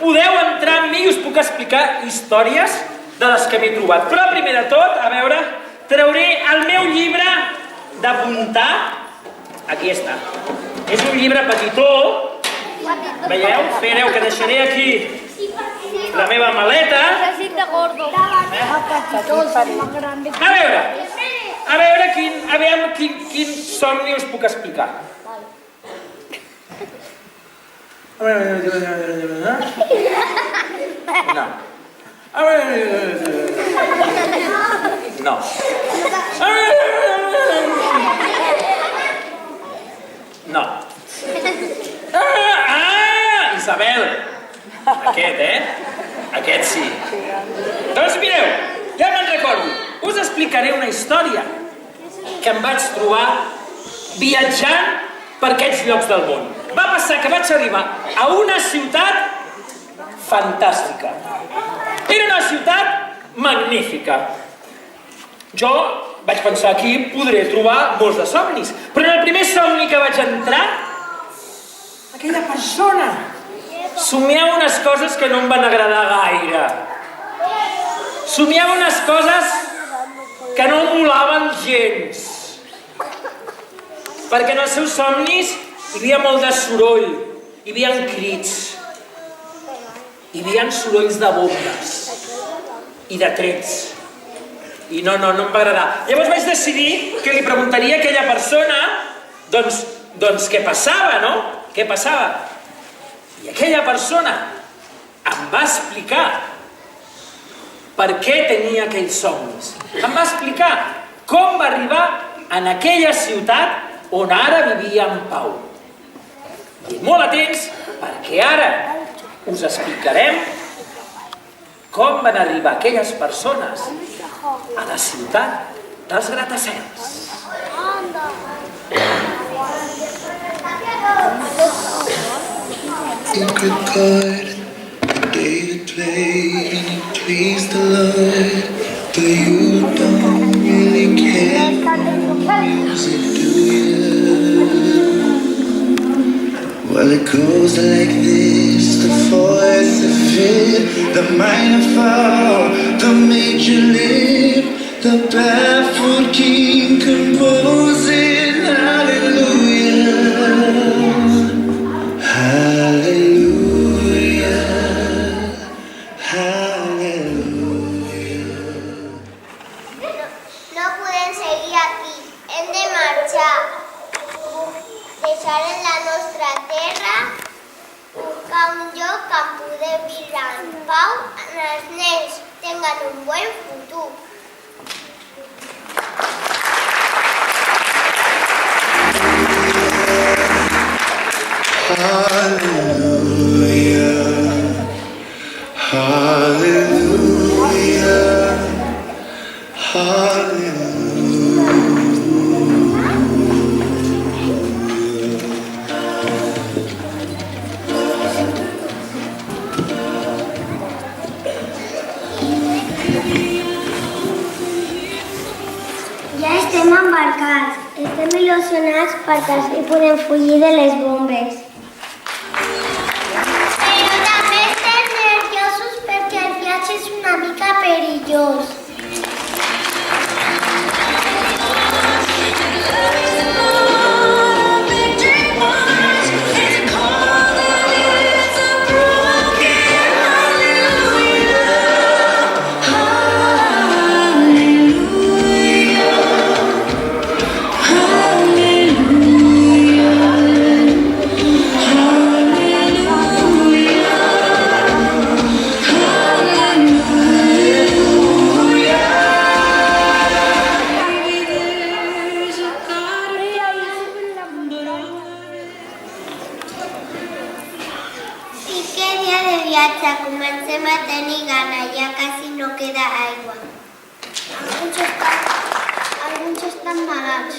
podeu entrar amb mi i us puc explicar històries de les que m'he trobat. Però primer de tot, a veure, trauré el meu llibre d'apuntar. Aquí està. És un llibre petitó. Veieu? Espereu, que deixaré aquí la meva maleta. A veure quin somni us puc explicar. No. No. No. Isabel! Aquest, Aquest sí. Doncs mireu, ja me'n recordo. Us explicaré una història que em vaig trobar viatjant per aquests llocs del món. Va passar que vaig arribar a una ciutat fantàstica. Era una ciutat magnífica. Jo vaig pensar aquí podré trobar molts de somnis, però en el primer somni que vaig entrar, aquella persona somiava unes coses que no em van agradar gaire. Somiava unes coses que no em molaven gens. Perquè en els seus somnis hi havia molt de soroll, hi havia crits, hi havia sorolls de bombes i de trets. I no em va agradar. Llavors vaig decidir que li preguntaria a aquella persona doncs què passava, no? Què passava? I aquella persona em va explicar per què tenia aquells somnis. Em va explicar com va arribar en aquella ciutat on ara vivia en pau. I molt atents, perquè ara us explicarem com van arribar aquelles persones a la ciutat dels gratacels. Good chord, David played and he pleased the Lord, but you don't really care for music, do you? Well, it goes like this: the fourth, the fifth, the minor fall, the major lift, the barefoot king composing hallelujah, hallelujah. Deixar en la nostra terra, buscar un lloc on poder viure en pau, on els nens tinguen un bon futur. Hallelujah, hallelujah, hallelujah. Estem embarcats, estem il·lusionats perquè així podem fugir de les bombes. Però també estem nerviosos perquè el viatge és una mica perillós. Comencem a tenir gana, ja quasi no queda aigua. Alguns estan malalts,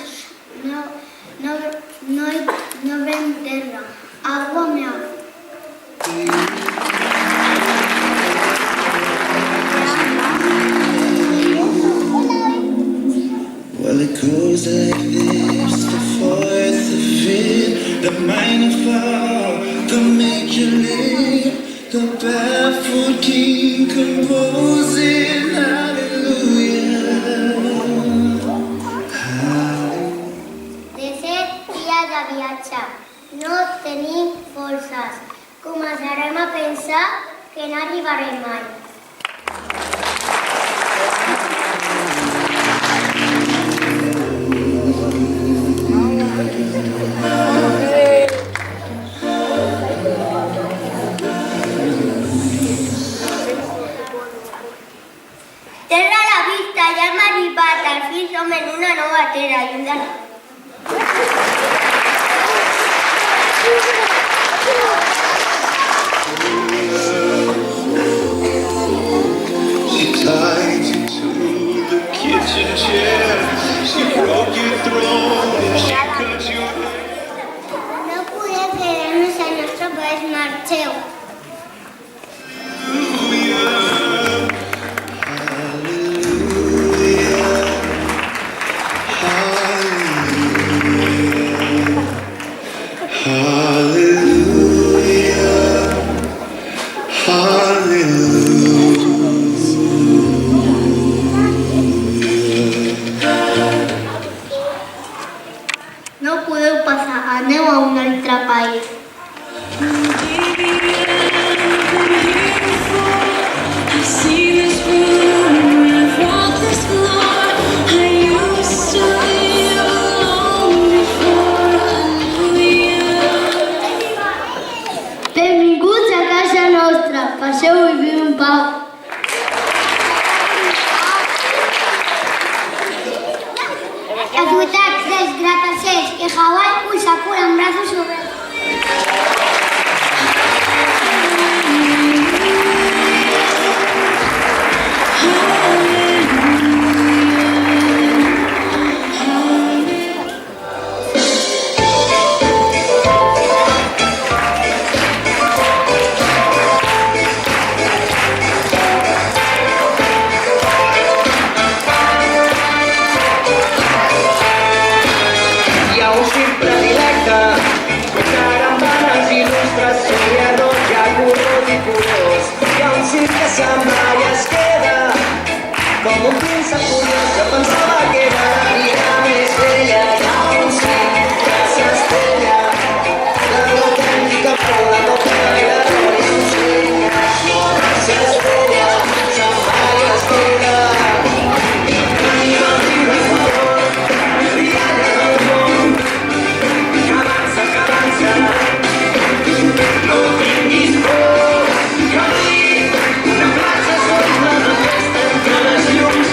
no ven terra, agua me agua. Well, it goes like this: the fourth, the fifth, the minor fall, the major lift, the composing hallelujah. De 7 dies de viatge, no tenim forces. Començarem a pensar que no arribarem mai. Terra a la vista, ja hem arribat, al fi som en una nova terra i un de... She tied you to the kitchen chair. She broke your throat and she cut your hair. No podem quedar-nos al nostre país, marxeu. No podeu passar, aneu a un altre país. Benvinguts a casa nostra, passeu i viu en pau. Ciutats dels gratacels i Hawaii us aculen braços oberts. Hi ha un circ predilecte, carambanes, il·lustració i error, hi ha colors i colors. Hi ha un circ que se'n va i es queda, com un príncep curiós que pensava que era la vida més bella. Hi ha un circ que s'estrella, la l'autèntica por, la doble i l'error. Hi ha un circ que s'estrella, se'n va i es queda.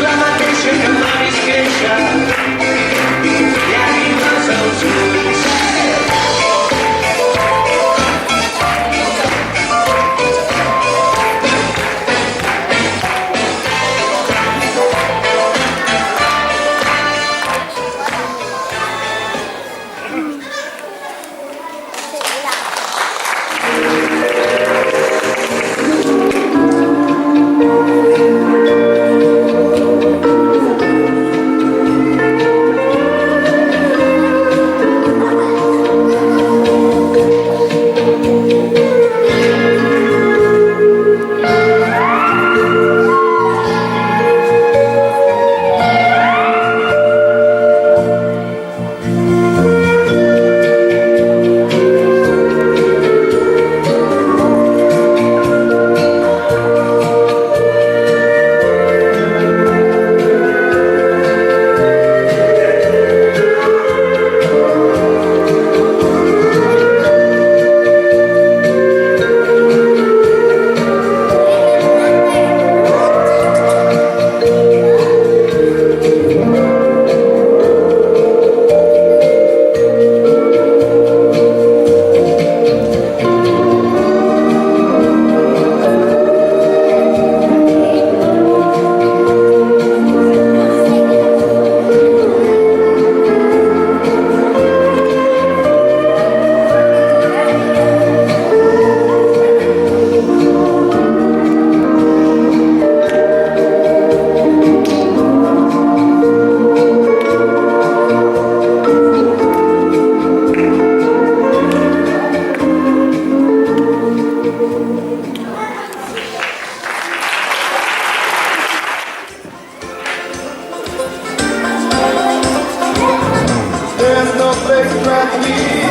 La mateixa extra clean.